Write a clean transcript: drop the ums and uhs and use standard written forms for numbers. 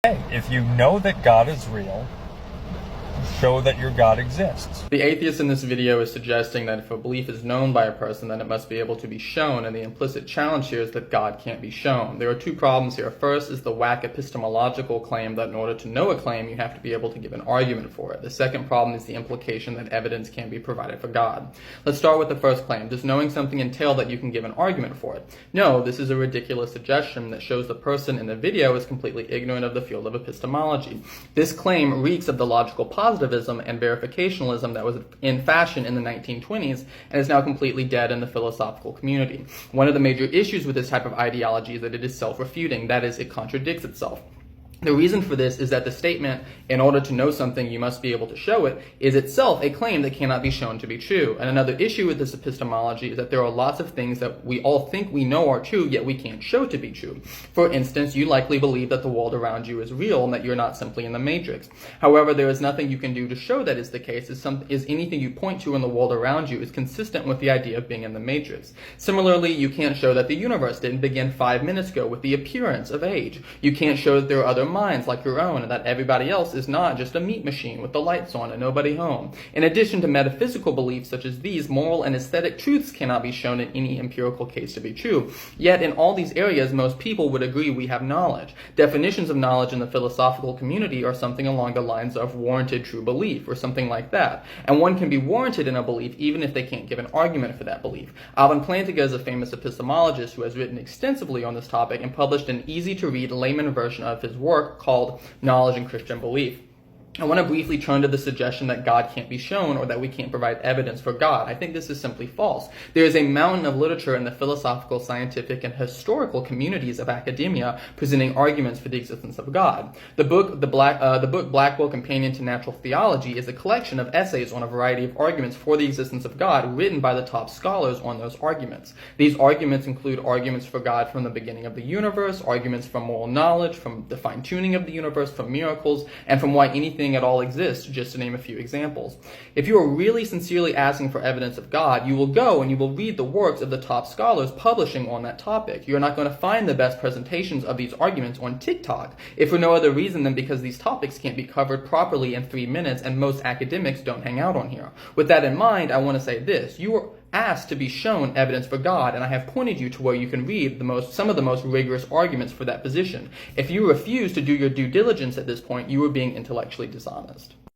Hey, if you know that God is real, show that your God exists. The atheist in this video is suggesting that if a belief is known by a person, then it must be able to be shown, and the implicit challenge here is that God can't be shown. There are two problems here. First is the whack epistemological claim that in order to know a claim, you have to be able to give an argument for it. The second problem is the implication that evidence can be provided for God. Let's start with the first claim. Does knowing something entail that you can give an argument for it? No, this is a ridiculous suggestion that shows the person in the video is completely ignorant of the field of epistemology. This claim reeks of the logical positivism and verificationalism that was in fashion in the 1920s and is now completely dead in the philosophical community. One of the major issues with this type of ideology is that it is self-refuting, that is, it contradicts itself. The reason for this is that the statement, in order to know something you must be able to show it, is itself a claim that cannot be shown to be true. And another issue with this epistemology is that there are lots of things that we all think we know are true, yet we can't show to be true. For instance, you likely believe that the world around you is real and that you're not simply in the matrix. However, there is nothing you can do to show that is the case, is anything you point to in the world around you is consistent with the idea of being in the matrix. Similarly, you can't show that the universe didn't begin 5 minutes ago with the appearance of age. You can't show that there are other minds like your own and that everybody else is not just a meat machine with the lights on and nobody home. In addition to metaphysical beliefs such as these, moral and aesthetic truths cannot be shown in any empirical case to be true. Yet in all these areas, most people would agree we have knowledge. Definitions of knowledge in the philosophical community are something along the lines of warranted true belief or something like that. And one can be warranted in a belief even if they can't give an argument for that belief. Alvin Plantinga is a famous epistemologist who has written extensively on this topic and published an easy-to-read layman version of his work called Knowledge and Christian Belief. I want to briefly turn to the suggestion that God can't be shown or that we can't provide evidence for God. I think this is simply false. There is a mountain of literature in the philosophical, scientific, and historical communities of academia presenting arguments for the existence of God. The book Blackwell Companion to Natural Theology is a collection of essays on a variety of arguments for the existence of God written by the top scholars on those arguments. These arguments include arguments for God from the beginning of the universe, arguments from moral knowledge, from the fine-tuning of the universe, from miracles, and from why anything at all exists, just to name a few examples. If you are really sincerely asking for evidence of God, you will go and you will read the works of the top scholars publishing on that topic. You're not going to find the best presentations of these arguments on TikTok, if for no other reason than because these topics can't be covered properly in 3 minutes and most academics don't hang out on here. With that in mind, I want to say this. You are asked to be shown evidence for God, and I have pointed you to where you can read some of the most rigorous arguments for that position. If you refuse to do your due diligence at this point, you are being intellectually dishonest.